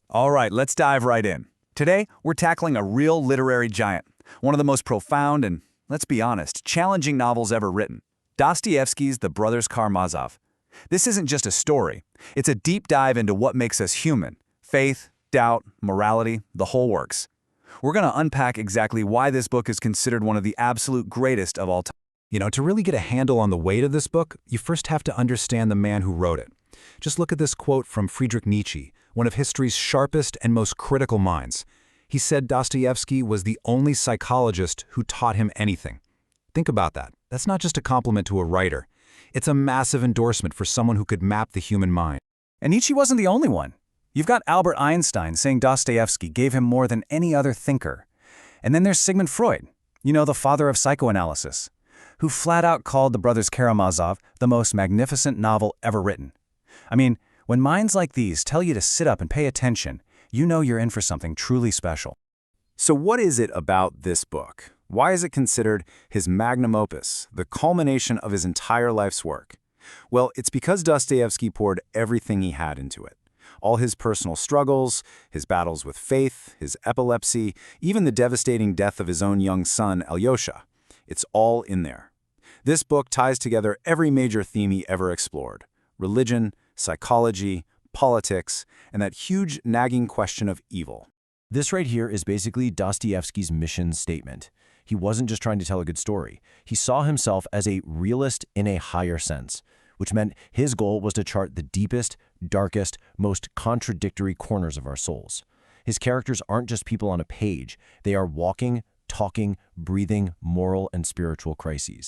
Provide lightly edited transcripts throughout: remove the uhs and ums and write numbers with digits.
All right, let's dive right in. Today, we're tackling a real literary giant, one of the most profound and, let's be honest, challenging novels ever written. Dostoyevsky's The Brothers Karamazov. This isn't just a story. It's a deep dive into what makes us human. Faith, doubt, morality, the whole works. We're going to unpack exactly why this book is considered one of the absolute greatest of all time. To really get a handle on the weight of this book, you first have to understand the man who wrote it. Just look at this quote from Friedrich Nietzsche, one of history's sharpest and most critical minds. He said Dostoyevsky was the only psychologist who taught him anything. Think about that. That's not just a compliment to a writer. It's a massive endorsement for someone who could map the human mind. And Nietzsche wasn't the only one. You've got Albert Einstein saying Dostoyevsky gave him more than any other thinker. And then there's Sigmund Freud, the father of psychoanalysis, who flat out called The Brothers Karamazov the most magnificent novel ever written. I mean, when minds like these tell you to sit up and pay attention, you know you're in for something truly special. So what is it about this book? Why is it considered his magnum opus, the culmination of his entire life's work? Well, it's because Dostoyevsky poured everything he had into it. All his personal struggles, his battles with faith, his epilepsy, even the devastating death of his own young son, Alyosha. It's all in there. This book ties together every major theme he ever explored: religion, psychology, politics, and that huge nagging question of evil. This right here is basically Dostoyevsky's mission statement. He wasn't just trying to tell a good story. He saw himself as a realist in a higher sense, which meant his goal was to chart the deepest, darkest, most contradictory corners of our souls. His characters aren't just people on a page. They are walking, talking, breathing moral and spiritual crises.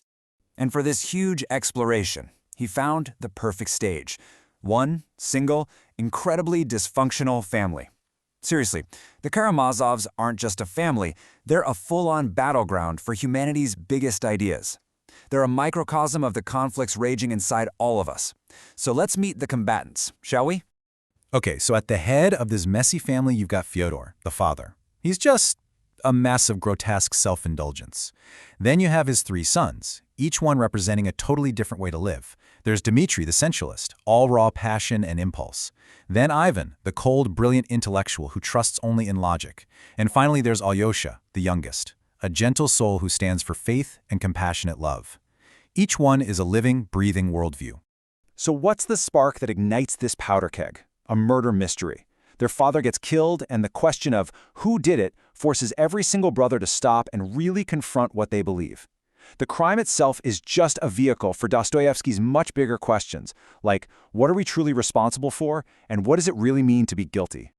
And for this huge exploration, he found the perfect stage. One single, incredibly dysfunctional family. Seriously, the Karamazovs aren't just a family, they're a full-on battleground for humanity's biggest ideas. They're a microcosm of the conflicts raging inside all of us. So let's meet the combatants, shall we? Okay, so at the head of this messy family, you've got Fyodor, the father. He's just a mess of grotesque self-indulgence. Then you have his three sons, each one representing a totally different way to live. There's Dmitri, the sensualist, all raw passion and impulse. Then Ivan, the cold, brilliant intellectual who trusts only in logic. And finally, there's Alyosha, the youngest, a gentle soul who stands for faith and compassionate love. Each one is a living, breathing worldview. So what's the spark that ignites this powder keg? A murder mystery. Their father gets killed, and the question of who did it forces every single brother to stop and really confront what they believe. The crime itself is just a vehicle for Dostoyevsky's much bigger questions, like what are we truly responsible for, and what does it really mean to be guilty?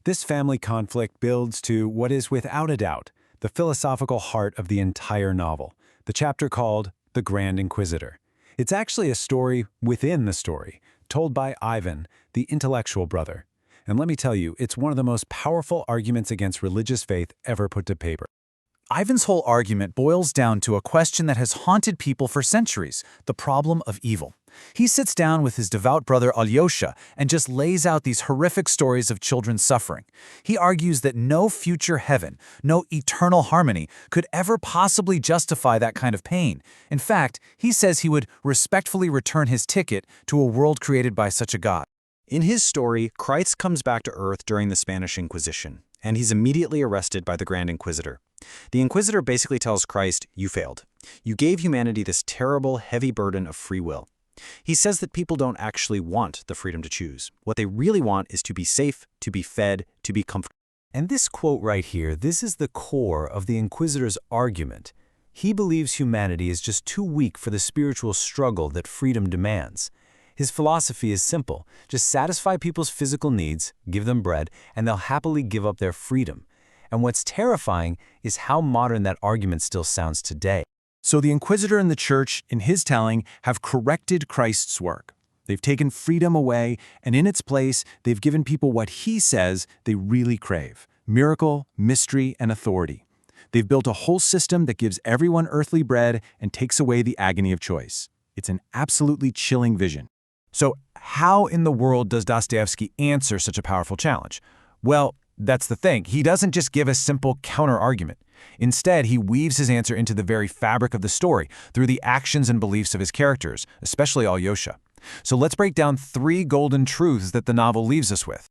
This family conflict builds to what is without a doubt the philosophical heart of the entire novel, the chapter called The Grand Inquisitor. It's actually a story within the story, told by Ivan, the intellectual brother. And let me tell you, it's one of the most powerful arguments against religious faith ever put to paper. Ivan's whole argument boils down to a question that has haunted people for centuries, the problem of evil. He sits down with his devout brother Alyosha and just lays out these horrific stories of children suffering. He argues that no future heaven, no eternal harmony could ever possibly justify that kind of pain. In fact, he says he would respectfully return his ticket to a world created by such a God. In his story, Christ comes back to Earth during the Spanish Inquisition, and he's immediately arrested by the Grand Inquisitor. The Inquisitor basically tells Christ, you failed. You gave humanity this terrible, heavy burden of free will. He says that people don't actually want the freedom to choose. What they really want is to be safe, to be fed, to be comfortable. And this quote right here, this is the core of the Inquisitor's argument. He believes humanity is just too weak for the spiritual struggle that freedom demands. His philosophy is simple. Just satisfy people's physical needs, give them bread, and they'll happily give up their freedom. And what's terrifying is how modern that argument still sounds today. So the Inquisitor and the Church, in his telling, have corrected Christ's work. They've taken freedom away, and in its place, they've given people what he says they really crave: miracle, mystery, and authority. They've built a whole system that gives everyone earthly bread and takes away the agony of choice. It's an absolutely chilling vision. So how in the world does Dostoyevsky answer such a powerful challenge? Well, that's the thing. He doesn't just give a simple counter-argument. Instead, he weaves his answer into the very fabric of the story through the actions and beliefs of his characters, especially Alyosha. So let's break down 3 golden truths that the novel leaves us with.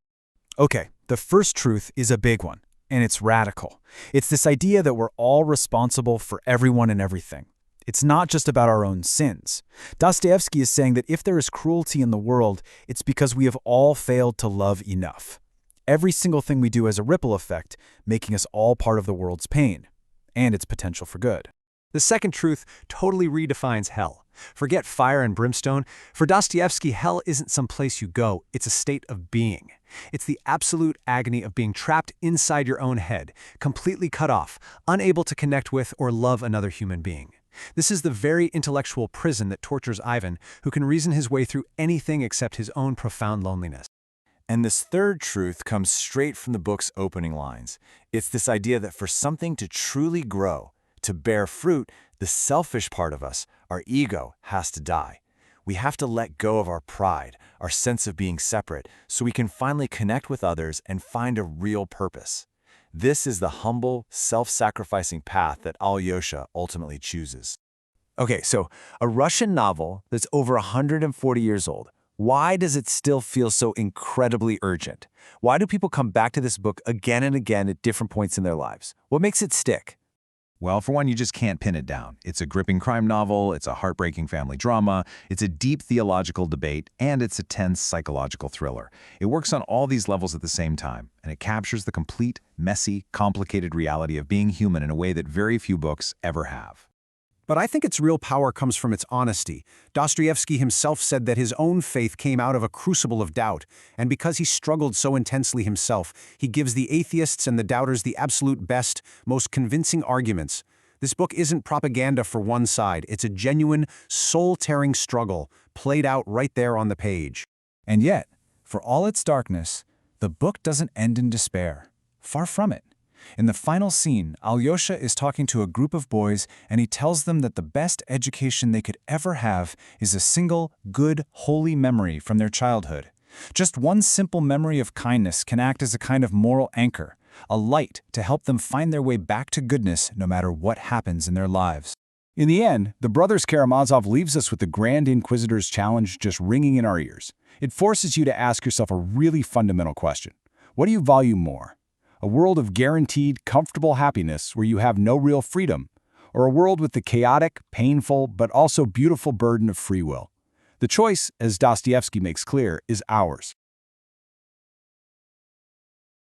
Okay, The first truth is a big one, and it's radical. It's this idea that we're all responsible for everyone and everything. It's not just about our own sins. Dostoyevsky is saying that if there is cruelty in the world, it's because we have all failed to love enough. Every single thing we do has a ripple effect, making us all part of the world's pain and its potential for good. The second truth totally redefines hell. Forget fire and brimstone. For Dostoyevsky, hell isn't some place you go, it's a state of being. It's the absolute agony of being trapped inside your own head, completely cut off, unable to connect with or love another human being. This is the very intellectual prison that tortures Ivan, who can reason his way through anything except his own profound loneliness. And this third truth comes straight from the book's opening lines. It's this idea that for something to truly grow, to bear fruit, the selfish part of us, our ego, has to die. We have to let go of our pride, our sense of being separate, so we can finally connect with others and find a real purpose. This is the humble, self-sacrificing path that Alyosha ultimately chooses. Okay, so a Russian novel that's over 140 years old. Why does it still feel so incredibly urgent? Why do people come back to this book again and again at different points in their lives? What makes it stick? Well, for one, you just can't pin it down. It's a gripping crime novel, it's a heartbreaking family drama, it's a deep theological debate, and it's a tense psychological thriller. It works on all these levels at the same time, and it captures the complete, messy, complicated reality of being human in a way that very few books ever have. But I think its real power comes from its honesty. Dostoyevsky himself said that his own faith came out of a crucible of doubt, and because he struggled so intensely himself, he gives the atheists and the doubters the absolute best, most convincing arguments. This book isn't propaganda for one side, it's a genuine, soul-tearing struggle, played out right there on the page. And yet, for all its darkness, the book doesn't end in despair. Far from it. In the final scene, Alyosha is talking to a group of boys, and he tells them that the best education they could ever have is a single, good, holy memory from their childhood. Just one simple memory of kindness can act as a kind of moral anchor, a light to help them find their way back to goodness no matter what happens in their lives. In the end, the Brothers Karamazov leaves us with the Grand Inquisitor's challenge just ringing in our ears. It forces you to ask yourself a really fundamental question. What do you value more? A world of guaranteed, comfortable happiness where you have no real freedom, or a world with the chaotic, painful, but also beautiful burden of free will? The choice, as Dostoyevsky makes clear, is ours.